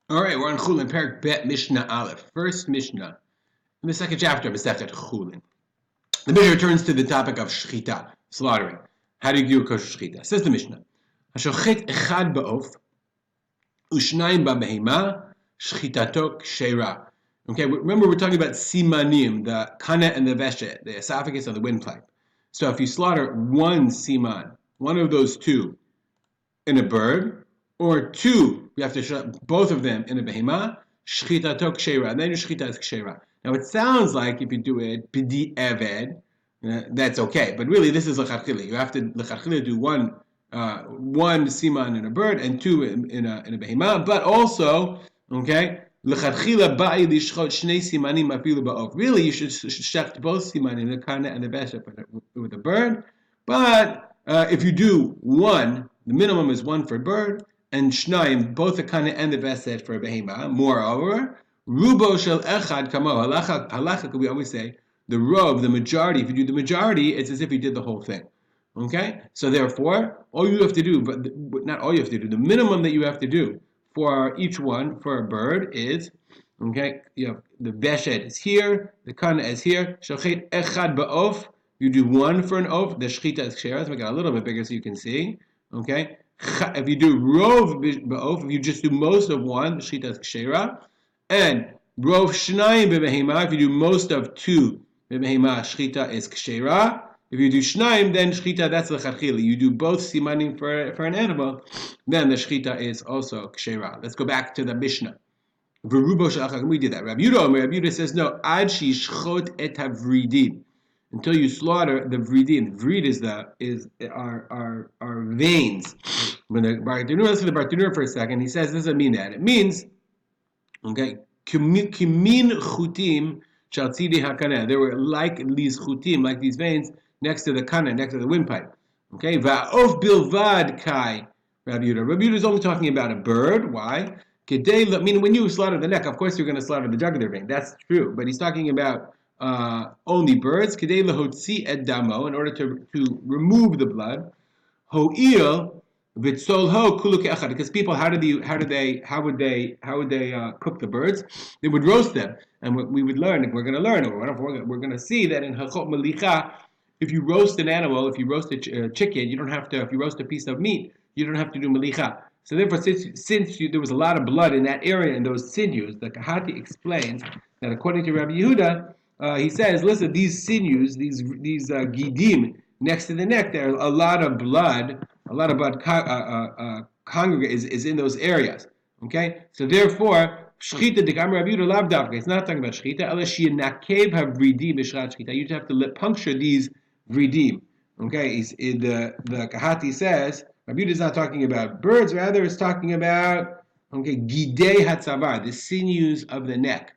All right, we're on Chullin, Perak Bet Mishnah Aleph, first Mishnah in the second chapter of Masechet Chullin. The Mishnah returns to the topic of Shechittah, slaughtering. How do you do a kosher Shechittah? Says the Mishnah, Hashochet echad ba'of, u'shnayim ba'behema, Shechitato kshera. Okay, remember we're talking about simanim, the kana and the veshet, the esophagus and the windpipe. So if you slaughter one siman, one of those two, in a bird, or two, you have to shut both of them in a behema, shchitato kshera, and then your shchita is kshera. Now it sounds like if you do it b'di eved, that's okay, but really this is lechatchila. You have to lechatchila do one siman in a bird and two in a behema, but also okay. Lechatchila ba'i lishchot shnei simanim afilu ba'of. Really, you should shecht both simanim, the kana and the veshet, with a bird. But if you do one, the minimum is one for a bird, and shnayim, both the kana and the veshet for a behema. Moreover, rubo shel echad kamo halacha. We always say the robe, the majority. If you do the majority, it's as if you did the whole thing. Okay, so therefore, all you have to do, but not all you have to do, the minimum that you have to do for each one for a bird is, okay, you have the veshet is here, the kana is here. Shochet echad ba'of. You do one for an oaf. The shechita is kshera. Let's make it a little bit bigger so you can see. Okay. If you do rov ba'of, if you just do most of one, the shechita is kshera. And rov shnayim b'behema, if you do most of two b'behema, shechita is kshera. If you do shnayim, then shechita, that's lechatchila. You do both simanim for an animal, then the shechita is also kshera. Let's go back to the Mishnah. We did that. Rabbi Yehuda says no. Ad shishchot et havridim, until you slaughter the vridim. Vrid is our veins. When the Bartanur, let's see the Bartanur for a second. He says this doesn't mean that. It means, okay, kimin chutim shaltzidi hakana. There were like these chutim, like these veins, next to the kana, next to the windpipe. Okay, va'of bilvad kai. Rabbi Yehuda is only talking about a bird. Why? Meaning when you slaughter the neck, of course you're going to slaughter the jugular vein. That's true. But he's talking about only birds. Kedei lahotzi et damo, in order to remove the blood. Ho'il v'tzol ho kulu ke'echad. Because people, how would they cook the birds? They would roast them, and what we would learn, if we're going to learn, or we're going to see that in Hachot Melicha, if you roast an animal, if you roast a chicken, you don't have to. If you roast a piece of meat, you don't have to do melicha. So therefore, since there was a lot of blood in that area and those sinews, the Kahati explains that according to Rabbi Yehuda, he says, listen, these sinews, these gidim next to the neck, there are a lot of blood congregate is in those areas. Okay, so therefore, Shechittah dekam Rabbi Yehuda lav davka. It's not talking about Shechittah. Unless you nakev havridim b'shrat Shechittah, you have to puncture these vridim. Okay, the Kahati says. Rabbi Yehuda is not talking about birds, rather it's talking about, okay, gidei hatzavar, the sinews of the neck.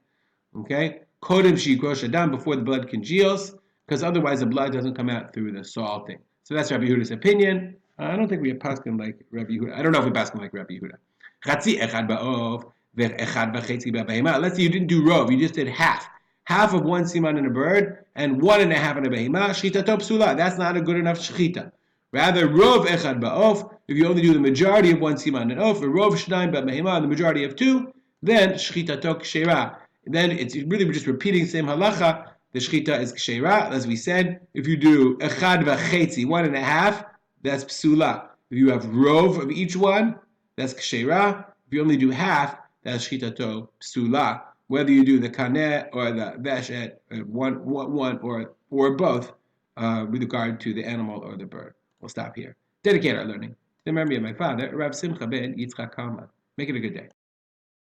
Okay, kodem shikrosh adam, before the blood congeals, because otherwise the blood doesn't come out through the salting. So that's Rabbi Yehuda's opinion. I don't think we have paskin like Rabbi Yehuda. I don't know if we paskin like Rabbi Yehuda. Chatzi echad ba'ov, ve'echad b'chetzi ba'behema. Let's say you didn't do rov, you just did half. Half of one siman in a bird and 1.5 in a behema. Shchitato psula. That's not a good enough shchita. Rather, rov echad ba'of, if you only do the majority of one siman and off, or rov shnayim ba'behema, the majority of two, then shchitato kshera. Then it's really just repeating the same halacha. The shchita is kshera, as we said. If you do echad v'chetzi, 1.5, that's psula. If you have rov of each one, that's kshera. If you only do half, that's shchitato psula. Whether you do the kaneh or the veshet, one or both, with regard to the animal or the bird. We'll stop here. Dedicate our learning to the memory of my father, Rav Simcha ben Yitzchak Kalman. Make it a good day.